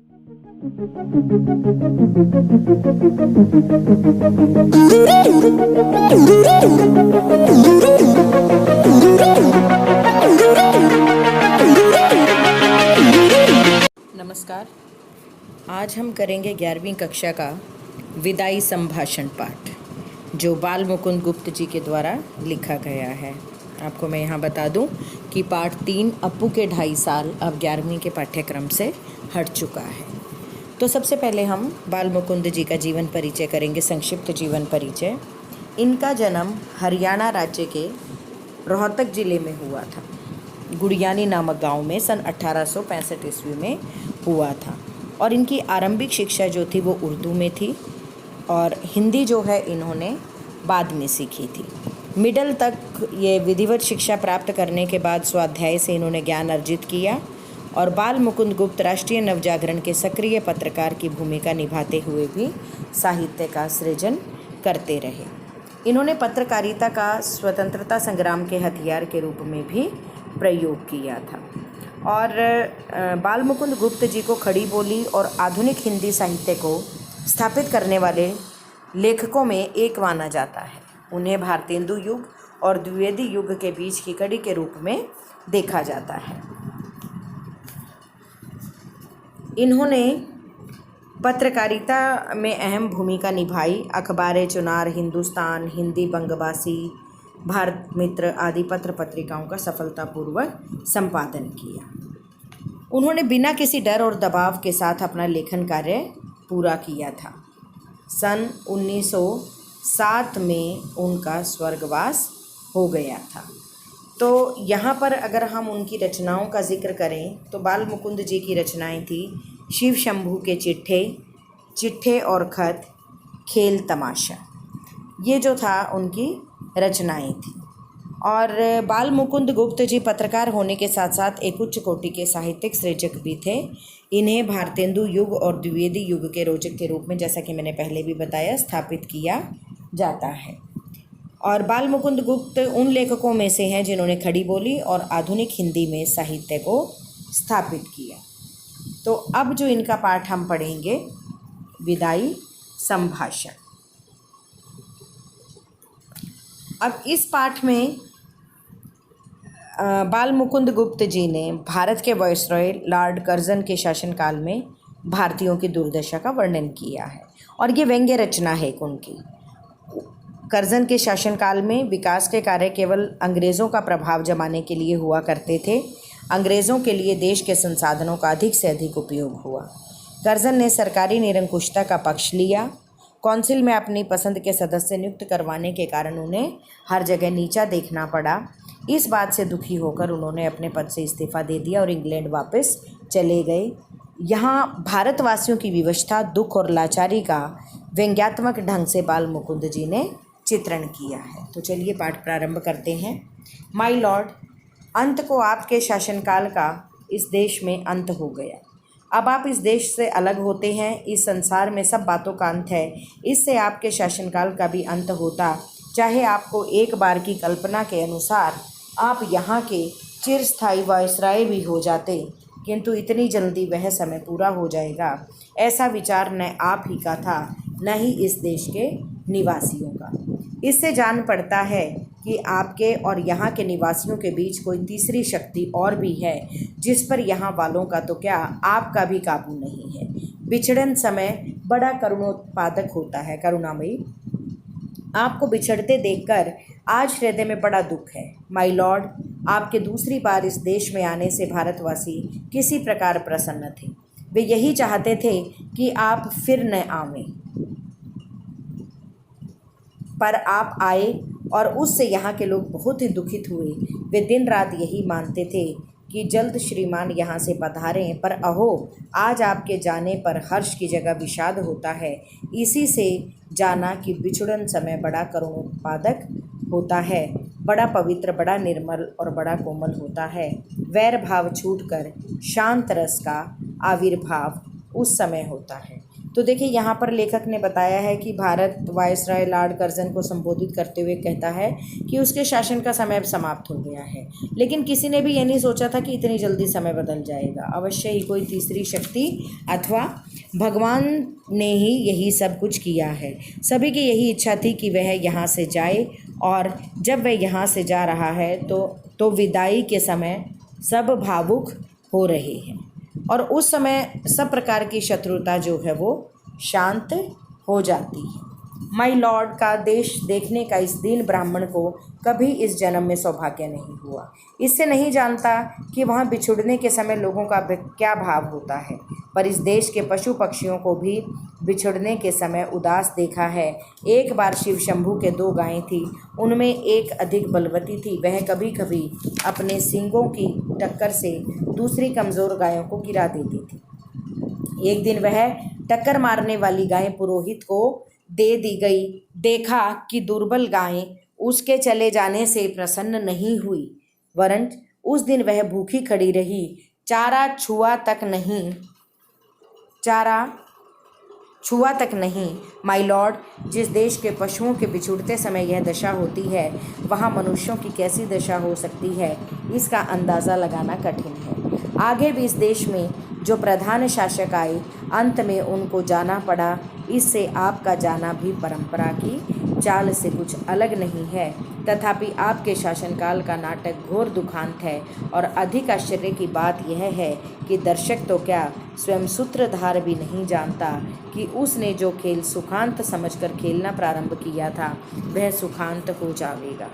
नमस्कार। आज हम करेंगे 11वीं कक्षा का विदाई संभाषण पाठ, जो बाल मुकुंद गुप्त जी के द्वारा लिखा गया है। आपको मैं यहाँ बता दूँ कि पाठ 3 अप्पू के 2.5 साल अब 11वीं के पाठ्यक्रम से हट चुका है। तो सबसे पहले हम बाल मुकुंद जी का जीवन परिचय करेंगे, संक्षिप्त जीवन परिचय। इनका जन्म हरियाणा राज्य के रोहतक जिले में हुआ था, गुड़ियानी नामक गांव में सन 1865 ईस्वी में हुआ था। और इनकी आरंभिक शिक्षा जो थी वो उर्दू में थी, और हिंदी जो है इन्होंने बाद में सीखी थी। मिडल तक ये विधिवत शिक्षा प्राप्त करने के बाद स्वाध्याय से इन्होंने ज्ञान अर्जित किया, और बाल मुकुंद गुप्त राष्ट्रीय नवजागरण के सक्रिय पत्रकार की भूमिका निभाते हुए भी साहित्य का सृजन करते रहे। इन्होंने पत्रकारिता का स्वतंत्रता संग्राम के हथियार के रूप में भी प्रयोग किया था। और बाल मुकुंद गुप्त जी को खड़ी बोली और आधुनिक हिंदी साहित्य को स्थापित करने वाले लेखकों में एक माना जाता है। उन्हें भारतेंदु युग और द्विवेदी युग के बीच की कड़ी के रूप में देखा जाता है। इन्होंने पत्रकारिता में अहम भूमिका निभाई। अखबार चुनार, हिंदुस्तान, हिंदी बंगवासी, भारत मित्र आदि पत्र पत्रिकाओं का सफलतापूर्वक संपादन किया। उन्होंने बिना किसी डर और दबाव के साथ अपना लेखन कार्य पूरा किया था। सन 1907 में उनका स्वर्गवास हो गया था। तो यहाँ पर अगर हम उनकी रचनाओं का जिक्र करें तो बाल मुकुंद जी की रचनाएं थी शिव शंभू के चिट्ठे, चिट्ठे और खत, खेल तमाशा। ये जो था उनकी रचनाएं थी। और बाल मुकुंद गुप्त जी पत्रकार होने के साथ साथ एक उच्च कोटि के साहित्यिक सृजक भी थे। इन्हें भारतेंदु युग और द्विवेदी युग के रोचक के रूप में, जैसा कि मैंने पहले भी बताया, स्थापित किया जाता है। और बाल मुकुंद गुप्त उन लेखकों में से हैं जिन्होंने खड़ी बोली और आधुनिक हिंदी में साहित्य को स्थापित किया। तो अब जो इनका पाठ हम पढ़ेंगे, विदाई संभाषण। अब इस पाठ में बाल मुकुंद गुप्त जी ने भारत के वायसरॉय लॉर्ड कर्जन के शासनकाल में भारतीयों की दुर्दशा का वर्णन किया है, और ये व्यंग्य रचना है उनकी। कर्जन के शासनकाल में विकास के कार्य केवल अंग्रेज़ों का प्रभाव जमाने के लिए हुआ करते थे। अंग्रेज़ों के लिए देश के संसाधनों का अधिक से अधिक उपयोग हुआ। कर्जन ने सरकारी निरंकुशता का पक्ष लिया। कौंसिल में अपनी पसंद के सदस्य नियुक्त करवाने के कारण उन्हें हर जगह नीचा देखना पड़ा। इस बात से दुखी होकर उन्होंने अपने पद से इस्तीफा दे दिया और इंग्लैंड वापस चले गए। यहाँ भारतवासियों की विवशता, दुख और लाचारी का व्यंग्यात्मक ढंग से बाल मुकुंद जी ने चित्रण किया है। तो चलिए पाठ प्रारंभ करते हैं। माय लॉर्ड, अंत को आपके शासनकाल का इस देश में अंत हो गया। अब आप इस देश से अलग होते हैं। इस संसार में सब बातों का अंत है। इससे आपके शासनकाल का भी अंत होता। चाहे आपको एक बार की कल्पना के अनुसार आप यहाँ के चिरस्थायी वायसराय भी हो जाते, किंतु इतनी जल्दी वह समय पूरा हो जाएगा, ऐसा विचार न आप ही का था, न ही इस देश के निवासियों का। इससे जान पड़ता है कि आपके और यहाँ के निवासियों के बीच कोई तीसरी शक्ति और भी है, जिस पर यहाँ वालों का तो क्या, आपका भी काबू नहीं है। बिछड़न समय बड़ा करुणोत्पादक होता है। करुणामयी, आपको बिछड़ते देखकर आज हृदय में बड़ा दुख है। माय लॉर्ड, आपके दूसरी बार इस देश में आने से भारतवासी किसी प्रकार प्रसन्न थे। वे यही चाहते थे कि आप फिर न आवें, पर आप आए और उससे यहाँ के लोग बहुत ही दुखित हुए। वे दिन रात यही मानते थे कि जल्द श्रीमान यहाँ से पधारें, पर अहो, आज आपके जाने पर हर्ष की जगह विषाद होता है। इसी से जाना कि बिछुड़न समय बड़ा करुणोत्पादक होता है, बड़ा पवित्र, बड़ा निर्मल और बड़ा कोमल होता है। वैर भाव छूटकर शांत रस का आविर्भाव उस समय होता है। तो देखिए यहाँ पर लेखक ने बताया है कि भारत वायसराय लॉर्ड कर्जन को संबोधित करते हुए कहता है कि उसके शासन का समय अब समाप्त हो गया है, लेकिन किसी ने भी ये नहीं सोचा था कि इतनी जल्दी समय बदल जाएगा। अवश्य ही कोई तीसरी शक्ति अथवा भगवान ने ही यही सब कुछ किया है। सभी की यही इच्छा थी कि वह यहाँ से जाए, और जब वह यहाँ से जा रहा है तो विदाई के समय सब भावुक हो रहे हैं, और उस समय सब प्रकार की शत्रुता जो है वो शांत हो जाती है। माई लॉर्ड का देश देखने का इस दीन ब्राह्मण को कभी इस जन्म में सौभाग्य नहीं हुआ। इससे नहीं जानता कि वहाँ बिछुड़ने के समय लोगों का क्या भाव होता है, पर इस देश के पशु पक्षियों को भी बिछुड़ने के समय उदास देखा है। एक बार शिव शंभू के 2 गायें थी, उनमें एक अधिक बलवती थी। वह कभी कभी अपने सींगों की टक्कर से दूसरी कमज़ोर गायों को गिरा देती थी। एक दिन वह टक्कर मारने वाली गाय पुरोहित को दे दी गई। देखा कि दुर्बल गायें उसके चले जाने से प्रसन्न नहीं हुई, वरन उस दिन वह भूखी खड़ी रही, चारा छुआ तक नहीं। माय लॉर्ड, जिस देश के पशुओं के बिछुड़ते समय यह दशा होती है, वहाँ मनुष्यों की कैसी दशा हो सकती है, इसका अंदाज़ा लगाना कठिन है। आगे भी इस देश में जो प्रधान शासक आए, अंत में उनको जाना पड़ा। इससे आपका जाना भी परंपरा की चाल से कुछ अलग नहीं है। तथापि आपके शासनकाल का नाटक घोर दुखांत है, और अधिक आश्चर्य की बात यह है कि दर्शक तो क्या, स्वयं सूत्रधार भी नहीं जानता कि उसने जो खेल सुखांत समझकर खेलना प्रारंभ किया था, वह सुखांत हो जाएगा।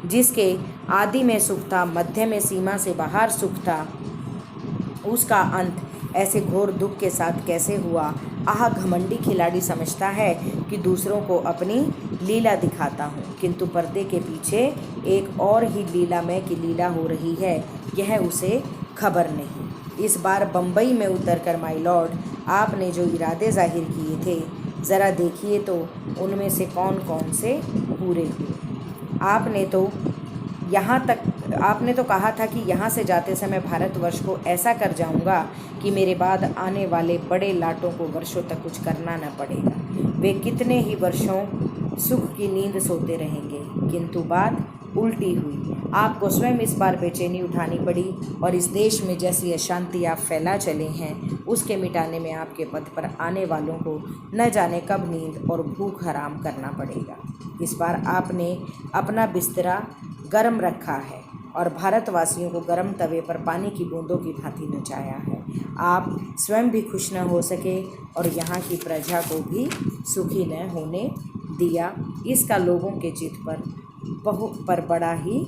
जिसके आदि में सुख था, मध्य में सीमा से बाहर सुख था, उसका अंत ऐसे घोर दुख के साथ कैसे हुआ। आह, घमंडी खिलाड़ी समझता है कि दूसरों को अपनी लीला दिखाता हूँ, किंतु पर्दे के पीछे एक और ही लीलामय की लीला हो रही है, यह उसे खबर नहीं। इस बार बम्बई में उतरकर माय लॉर्ड, आपने जो इरादे जाहिर किए थे, ज़रा देखिए तो उनमें से कौन कौन से पूरे हुए। आपने तो कहा था कि यहाँ से जाते समय भारतवर्ष को ऐसा कर जाऊँगा कि मेरे बाद आने वाले बड़े लाटों को वर्षों तक कुछ करना न पड़ेगा। वे कितने ही वर्षों सुख की नींद सोते रहेंगे, किंतु बात उल्टी हुई। आपको स्वयं इस बार बेचैनी उठानी पड़ी, और इस देश में जैसी अशांति आप फैला चले हैं, उसके मिटाने में आपके पद पर आने वालों को न जाने कब नींद और भूख हराम करना पड़ेगा। इस बार आपने अपना बिस्तरा गर्म रखा है और भारतवासियों को गर्म तवे पर पानी की बूंदों की भांति नचाया है। आप स्वयं भी खुश न हो सके और यहाँ की प्रजा को भी सुखी न होने दिया। इसका लोगों के चित्त पर बड़ा ही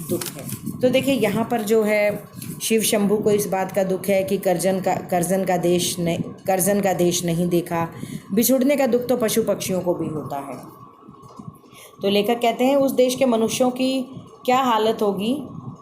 दुख है। तो देखिए यहाँ पर जो है शिव शंभू को इस बात का दुख है कि कर्जन का देश नहीं देखा। बिछुड़ने का दुख तो पशु पक्षियों को भी होता है। तो लेखक कहते हैं उस देश के मनुष्यों की क्या हालत होगी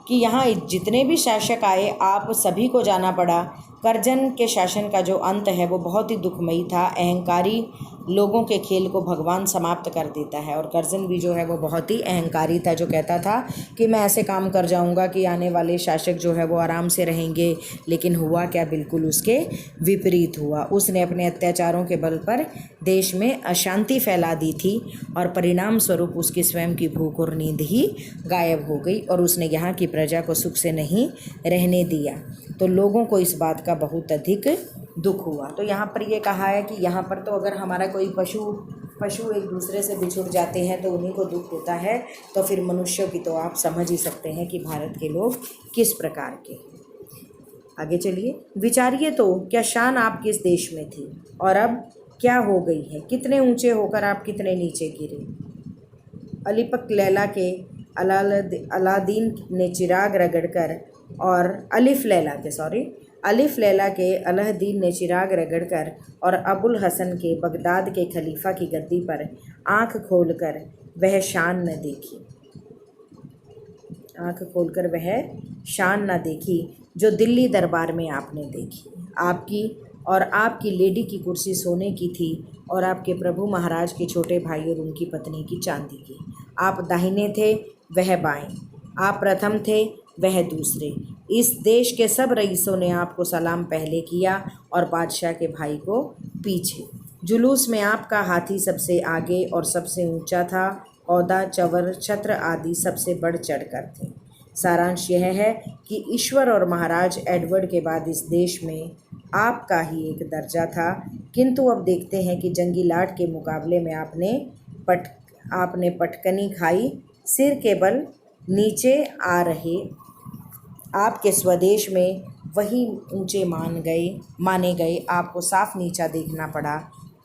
कि यहाँ जितने भी शासक आए, आप सभी को जाना पड़ा। कर्जन के शासन का जो अंत है वो बहुत ही दुखमयी था। अहंकारी लोगों के खेल को भगवान समाप्त कर देता है, और कर्जन भी जो है वो बहुत ही अहंकारी था, जो कहता था कि मैं ऐसे काम कर जाऊंगा कि आने वाले शासक जो है वो आराम से रहेंगे। लेकिन हुआ क्या, बिल्कुल उसके विपरीत हुआ। उसने अपने अत्याचारों के बल पर देश में अशांति फैला दी थी, और परिणाम स्वरूप उसकी स्वयं की भूख और नींद ही गायब हो गई, और उसने यहाँ की प्रजा को सुख से नहीं रहने दिया। तो लोगों को इस बात का बहुत अधिक दुख हुआ। तो यहाँ पर ये कहा है कि यहाँ पर तो अगर हमारा कोई पशु एक दूसरे से बिछुड़ जाते हैं तो उन्हीं को दुख होता है, तो फिर मनुष्यों की तो आप समझ ही सकते हैं कि भारत के लोग किस प्रकार के। आगे चलिए, विचारिए तो क्या शान आपकी इस देश में थी, और अब क्या हो गई है। कितने ऊंचे होकर आप कितने नीचे गिरे। अलीपक लैला के अलादीन ने चिराग रगड़कर और अलिफ लैला के अलादीन ने चिराग रगड़कर और अबुल हसन के बगदाद के खलीफा की गद्दी पर आंख खोलकर वह शान न देखी जो दिल्ली दरबार में आपने देखी। आपकी लेडी की कुर्सी सोने की थी, और आपके प्रभु महाराज के छोटे भाई और उनकी पत्नी की चांदी की। आप दाहिने थे, वह बाएं। आप प्रथम थे, वह दूसरे। इस देश के सब रईसों ने आपको सलाम पहले किया और बादशाह के भाई को पीछे। जुलूस में आपका हाथी सबसे आगे और सबसे ऊंचा था। औदा, चवर, छत्र आदि सबसे बढ़ चढ़कर थे। सारांश यह है कि ईश्वर और महाराज एडवर्ड के बाद इस देश में आपका ही एक दर्जा था, किंतु अब देखते हैं कि जंगी लाट के मुकाबले में आपने पटकनी खाई। सिर के बल नीचे आ रहे आपके स्वदेश में वही ऊंचे माने गए। आपको साफ नीचा देखना पड़ा।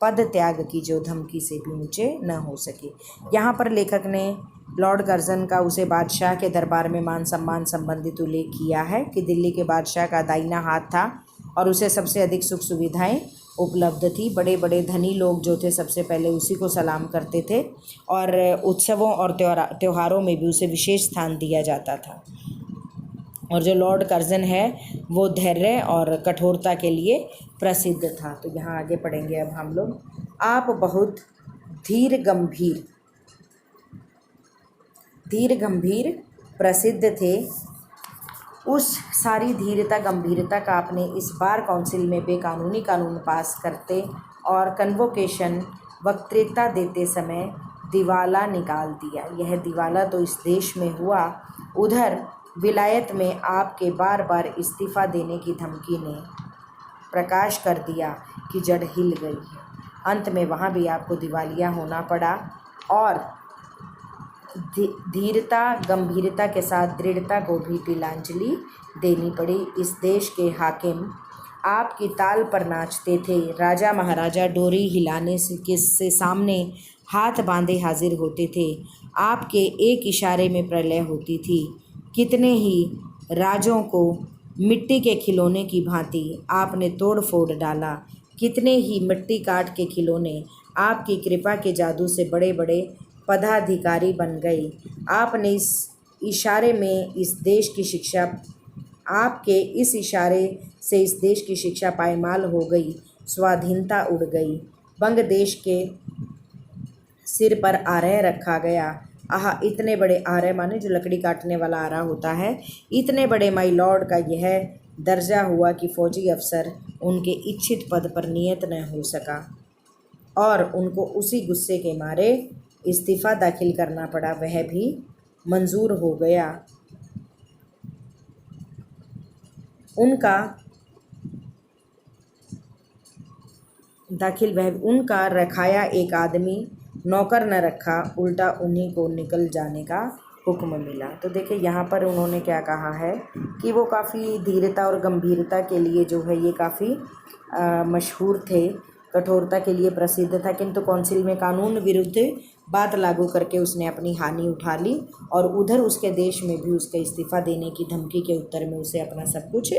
पद त्याग की जो धमकी से भी ऊंचे न हो सके। यहाँ पर लेखक ने लॉर्ड कर्जन का उसे बादशाह के दरबार में मान सम्मान संबंधित उल्लेख किया है कि दिल्ली के बादशाह का दाहिना हाथ था और उसे सबसे अधिक सुख सुविधाएं उपलब्ध थी। बड़े बड़े धनी लोग जो थे सबसे पहले उसी को सलाम करते थे और उत्सवों और त्योहारों में भी उसे विशेष स्थान दिया जाता था। और जो लॉर्ड कर्जन है वो धैर्य और कठोरता के लिए प्रसिद्ध था। तो यहाँ आगे पढ़ेंगे अब हम लोग। आप बहुत धीर गंभीर प्रसिद्ध थे। उस सारी धीरता गंभीरता का आपने इस बार काउंसिल में बेकानूनी कानून पास करते और कन्वोकेशन वक्तृता देते समय दिवाला निकाल दिया। यह दिवाला तो इस देश में हुआ, उधर विलायत में आपके बार बार इस्तीफ़ा देने की धमकी ने प्रकाश कर दिया कि जड़ हिल गई है। अंत में वहाँ भी आपको दिवालिया होना पड़ा और धीरता गंभीरता के साथ दृढ़ता को भी तिलांजलि देनी पड़ी। इस देश के हाकिम आपकी ताल पर नाचते थे। राजा महाराजा डोरी हिलाने से सामने हाथ बांधे हाजिर होते थे। आपके एक इशारे में प्रलय होती थी। कितने ही राजों को मिट्टी के खिलौने की भांति आपने तोड़ फोड़ डाला। कितने ही मिट्टी काट के खिलौने आपकी कृपा के जादू से बड़े बड़े पदाधिकारी बन गए। आपने इस इशारे में इस देश की शिक्षा आपके इस इशारे से इस देश की शिक्षा पायमाल हो गई। स्वाधीनता उड़ गई। बंग देश के सिर पर आरह रखा गया। आह, इतने बड़े आरह माने जो लकड़ी काटने वाला आरा होता है, इतने बड़े माई लॉर्ड का यह दर्जा हुआ कि फौजी अफसर उनके इच्छित पद पर नियत न हो सका और उनको उसी गुस्से के मारे इस्तीफ़ा दाखिल करना पड़ा। वह भी मंजूर हो गया। उनका रखाया एक आदमी नौकर न रखा, उल्टा उन्हीं को निकल जाने का हुक्म मिला। तो देखिए यहाँ पर उन्होंने क्या कहा है कि वो काफ़ी धीरता और गंभीरता के लिए जो है ये काफ़ी मशहूर थे, कठोरता के लिए प्रसिद्ध था, किंतु काउंसिल में कानून विरुद्ध बात लागू करके उसने अपनी हानि उठा ली और उधर उसके देश में भी उसके इस्तीफ़ा देने की धमकी के उत्तर में उसे अपना सब कुछ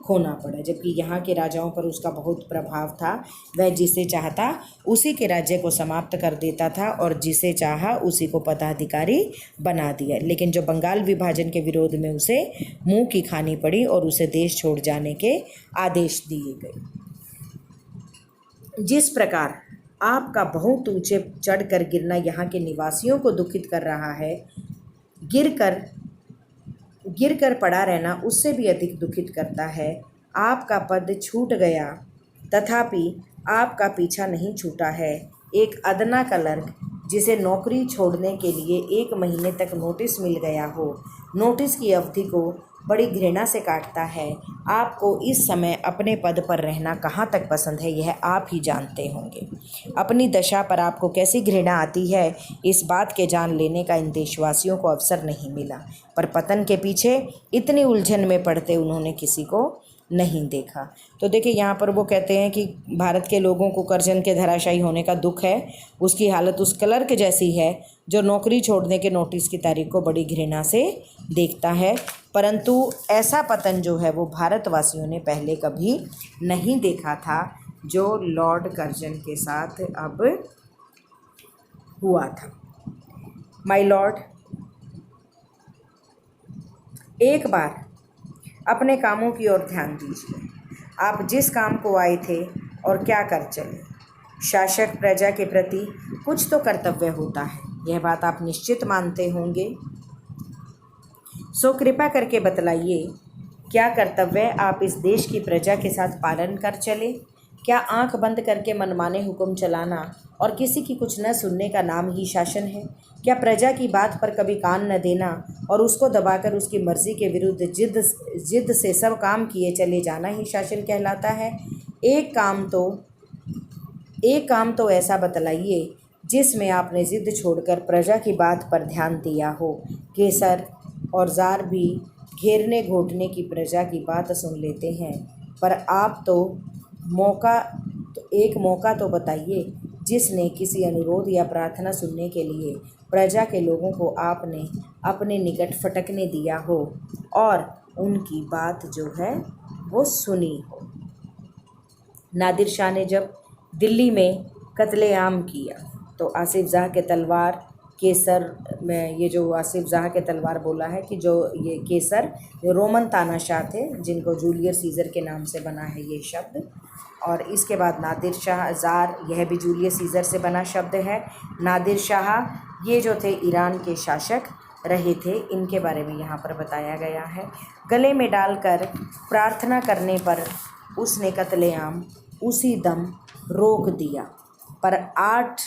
खोना पड़ा। जबकि यहाँ के राजाओं पर उसका बहुत प्रभाव था। वह जिसे चाहता उसी के राज्य को समाप्त कर देता था और जिसे चाहा उसी को पदाधिकारी बना दिया। लेकिन जो बंगाल विभाजन के विरोध में उसे मुँह की खानी पड़ी और उसे देश छोड़ जाने के आदेश दिए गए। जिस प्रकार आपका बहुत ऊंचे चढ़कर गिरना यहाँ के निवासियों को दुखित कर रहा है, गिरकर पड़ा रहना उससे भी अधिक दुखित करता है। आपका पद छूट गया तथापि आपका पीछा नहीं छूटा है। एक अदना क्लर्क जिसे नौकरी छोड़ने के लिए 1 महीने तक नोटिस मिल गया हो, नोटिस की अवधि को बड़ी घृणा से काटता है। आपको इस समय अपने पद पर रहना कहाँ तक पसंद है यह आप ही जानते होंगे। अपनी दशा पर आपको कैसी घृणा आती है इस बात के जान लेने का इन देशवासियों को अवसर नहीं मिला, पर पतन के पीछे इतनी उलझन में पड़ते उन्होंने किसी को नहीं देखा। तो देखिए यहाँ पर वो कहते हैं कि भारत के लोगों को कर्जन के धराशायी होने का दुख है। उसकी हालत उस क्लर्क जैसी है जो नौकरी छोड़ने के नोटिस की तारीख को बड़ी घृणा से देखता है, परंतु ऐसा पतन जो है वो भारतवासियों ने पहले कभी नहीं देखा था जो लॉर्ड कर्जन के साथ अब हुआ था। माय लॉर्ड, एक बार अपने कामों की ओर ध्यान दीजिए। आप जिस काम को आए थे और क्या कर चले। शासक प्रजा के प्रति कुछ तो कर्तव्य होता है, यह बात आप निश्चित मानते होंगे। सो कृपा करके बतलाइए क्या कर्तव्य आप इस देश की प्रजा के साथ पालन कर चले। क्या आंख बंद करके मनमाने हुक्म चलाना और किसी की कुछ न सुनने का नाम ही शासन है? क्या प्रजा की बात पर कभी कान न देना और उसको दबाकर उसकी मर्जी के विरुद्ध जिद से सब काम किए चले जाना ही शासन कहलाता है? एक काम तो ऐसा बतलाइए जिसमें आपने जिद छोड़कर प्रजा की बात पर ध्यान दिया हो। केसर और जार भी घेरने घोटने की प्रजा की बात सुन लेते हैं, पर आप तो एक मौका तो बताइए जिसने किसी अनुरोध या प्रार्थना सुनने के लिए प्रजा के लोगों को आपने अपने निकट फटकने दिया हो और उनकी बात जो है वो सुनी हो। नादिर शाह ने जब दिल्ली में कत्लेआम किया तो आसिफ जाह के तलवार केसर में, ये जो आसिफ जाह के तलवार बोला है कि जो ये केसर जो रोमन तानाशाह थे जिनको जूलियस सीज़र के नाम से बना है ये शब्द, और इसके बाद नादिर शाह ज़ार, यह भी जूलियस सीज़र से बना शब्द है। नादिर शाह ये जो थे ईरान के शासक रहे थे, इनके बारे में यहाँ पर बताया गया है। गले में डालकर प्रार्थना करने पर उसने कत्लेआम उसी दम रोक दिया, पर 8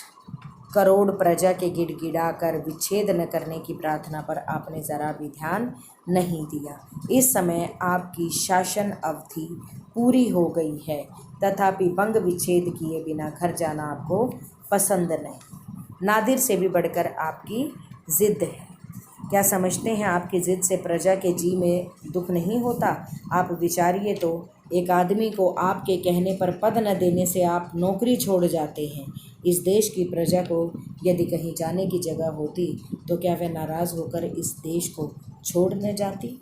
करोड़ प्रजा के गिड़गिड़ा कर विच्छेद न करने की प्रार्थना पर आपने ज़रा भी ध्यान नहीं दिया। इस समय आपकी शासन अवधि पूरी हो गई है, तथापि बंग विच्छेद किए बिना घर जाना आपको पसंद नहीं। नादिर से भी बढ़कर आपकी ज़िद है। क्या समझते हैं आपकी ज़िद से प्रजा के जी में दुख नहीं होता? आप विचारिए तो, एक आदमी को आपके कहने पर पद न देने से आप नौकरी छोड़ जाते हैं। इस देश की प्रजा को यदि कहीं जाने की जगह होती तो क्या वह नाराज़ होकर इस देश को छोड़ न जाती?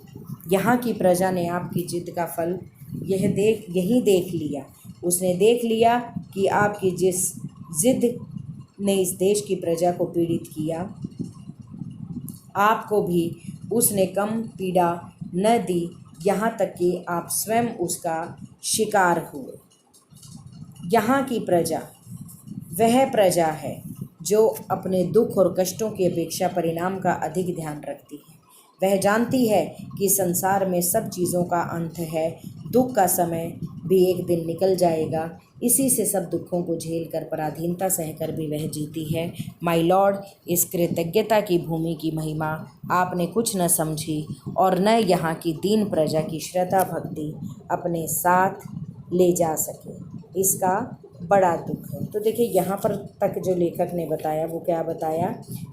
यहाँ की प्रजा ने आपकी जिद का फल यही देख लिया। उसने देख लिया कि आपकी जिस जिद ने इस देश की प्रजा को पीड़ित किया, आपको भी उसने कम पीड़ा न दी, यहाँ तक कि आप स्वयं उसका शिकार हुए। यहाँ की प्रजा वह प्रजा है जो अपने दुख और कष्टों की अपेक्षा परिणाम का अधिक ध्यान रखती है। वह जानती है कि संसार में सब चीज़ों का अंत है, दुख का समय भी एक दिन निकल जाएगा। इसी से सब दुखों को झेल कर पराधीनता सहकर भी वह जीती है। माय लॉर्ड, इस कृतज्ञता की भूमि की महिमा आपने कुछ न समझी और न यहाँ की दीन प्रजा की श्रद्धा भक्ति अपने साथ ले जा सके। इसका बड़ा दुख है। तो देखिए यहाँ पर तक जो लेखक ने बताया वो क्या बताया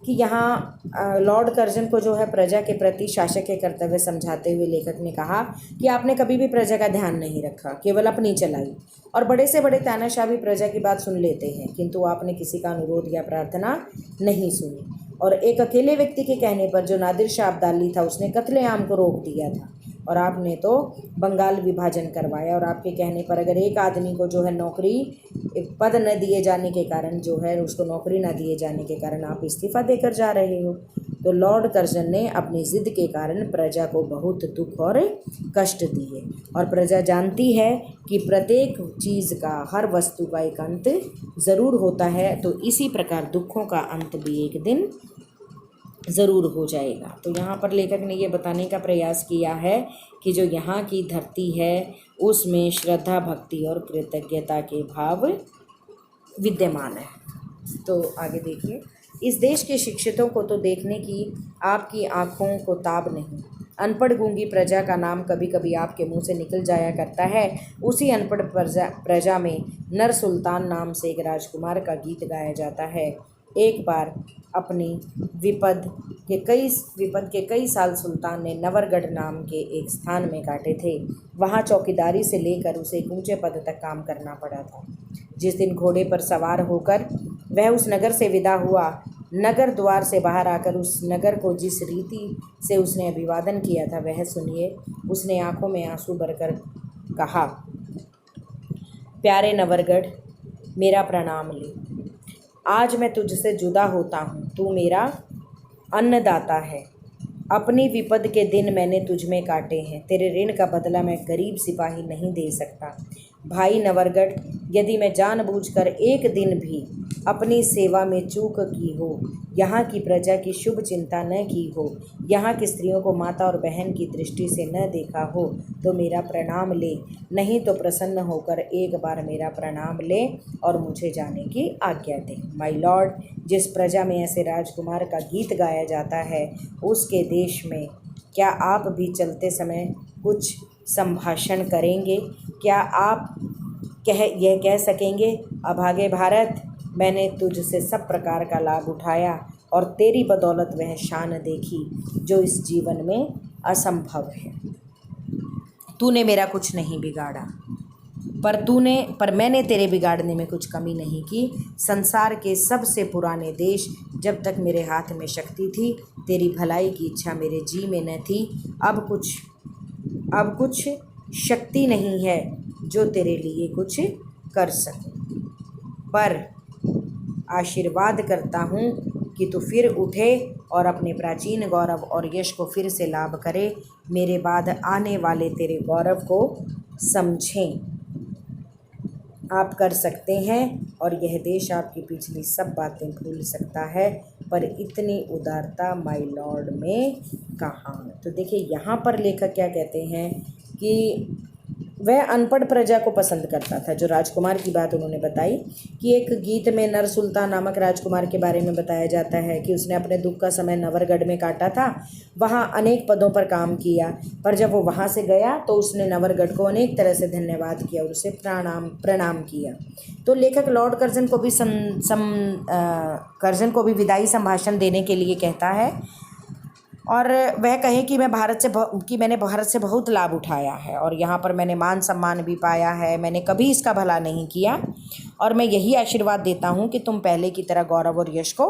कि यहाँ लॉर्ड कर्जन को जो है प्रजा के प्रति शासक के कर्तव्य समझाते हुए लेखक ने कहा कि आपने कभी भी प्रजा का ध्यान नहीं रखा, केवल अपनी चलाई, और बड़े से बड़े तानाशाह भी प्रजा की बात सुन लेते हैं, किंतु आपने किसी का अनुरोध या प्रार्थना नहीं सुनी। और एक अकेले व्यक्ति के कहने पर जो नादिर शाह अब्दाली था उसने कत्लेआम को रोक दिया था, और आपने तो बंगाल विभाजन करवाया। और आपके कहने पर अगर एक आदमी को जो है नौकरी, एक पद न दिए जाने के कारण जो है उसको नौकरी न दिए जाने के कारण आप इस्तीफ़ा देकर जा रहे हो। तो लॉर्ड कर्जन ने अपनी ज़िद के कारण प्रजा को बहुत दुख और कष्ट दिए, और प्रजा जानती है कि प्रत्येक चीज़ का, हर वस्तु का एक अंत ज़रूर होता है। तो इसी प्रकार दुखों का अंत भी एक दिन ज़रूर हो जाएगा। तो यहाँ पर लेखक ने ये बताने का प्रयास किया है कि जो यहाँ की धरती है उसमें श्रद्धा, भक्ति और कृतज्ञता के भाव विद्यमान है। तो आगे देखिए, इस देश के शिक्षितों को तो देखने की आपकी आँखों को ताब नहीं। अनपढ़ गूंगी प्रजा का नाम कभी कभी आपके मुंह से निकल जाया करता है। उसी अनपढ़ प्रजा में नर सुल्तान नाम से एक राजकुमार का गीत गाया जाता है। एक बार अपनी विपद के कई साल सुल्तान ने नवरगढ़ नाम के एक स्थान में काटे थे। वहाँ चौकीदारी से लेकर उसे एक ऊंचे पद तक काम करना पड़ा था। जिस दिन घोड़े पर सवार होकर वह उस नगर से विदा हुआ, नगर द्वार से बाहर आकर उस नगर को जिस रीति से उसने अभिवादन किया था वह सुनिए। उसने आंखों में आंसू भरकर कहा, प्यारे नवरगढ़, मेरा प्रणाम ले। आज मैं तुझसे जुदा होता हूँ, तू मेरा अन्नदाता है। अपनी विपद के दिन मैंने तुझ में काटे हैं, तेरे ऋण का बदला मैं गरीब सिपाही नहीं दे सकता। भाई नवरगढ़, यदि मैं जानबूझकर एक दिन भी अपनी सेवा में चूक की हो, यहाँ की प्रजा की शुभ चिंता न की हो, यहाँ की स्त्रियों को माता और बहन की दृष्टि से न देखा हो, तो मेरा प्रणाम ले, नहीं तो प्रसन्न होकर एक बार मेरा प्रणाम ले और मुझे जाने की आज्ञा दे। माय लॉर्ड, जिस प्रजा में ऐसे राजकुमार का गीत गाया जाता है, उसके देश में क्या आप भी चलते समय कुछ संभाषण करेंगे? क्या आप यह कह सकेंगे, अभागे भारत, मैंने तुझसे सब प्रकार का लाभ उठाया और तेरी बदौलत वह शान देखी जो इस जीवन में असंभव है। तूने मेरा कुछ नहीं बिगाड़ा, पर मैंने तेरे बिगाड़ने में कुछ कमी नहीं की। संसार के सबसे पुराने देश, जब तक मेरे हाथ में शक्ति थी, तेरी भलाई की इच्छा मेरे जी में न थी। अब कुछ शक्ति नहीं है जो तेरे लिए कुछ कर सकूं, पर आशीर्वाद करता हूँ कि तू फिर उठे और अपने प्राचीन गौरव और यश को फिर से लाभ करे। मेरे बाद आने वाले तेरे गौरव को समझें। आप कर सकते हैं और यह देश आपकी पिछली सब बातें भूल सकता है, पर इतनी उदारता माय लॉर्ड में कहाँ। तो देखिए यहाँ पर लेखक क्या कहते हैं कि वह अनपढ़ प्रजा को पसंद करता था। जो राजकुमार की बात उन्होंने बताई कि एक गीत में नर सुल्तान नामक राजकुमार के बारे में बताया जाता है कि उसने अपने दुख का समय नवरगढ़ में काटा था, वहाँ अनेक पदों पर काम किया, पर जब वो वहाँ से गया तो उसने नवरगढ़ को अनेक तरह से धन्यवाद किया और उसे प्रणाम किया। तो लेखक लॉर्ड कर्जन को भी विदाई संभाषण देने के लिए कहता है और वह कहे कि मैंने भारत से बहुत लाभ उठाया है और यहाँ पर मैंने मान सम्मान भी पाया है, मैंने कभी इसका भला नहीं किया और मैं यही आशीर्वाद देता हूँ कि तुम पहले की तरह गौरव और यश को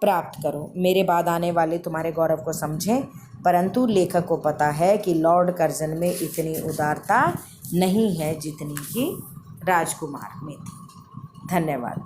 प्राप्त करो। मेरे बाद आने वाले तुम्हारे गौरव को समझें। परंतु लेखक को पता है कि लॉर्ड कर्जन में इतनी उदारता नहीं है जितनी कि राजकुमार में थी। धन्यवाद।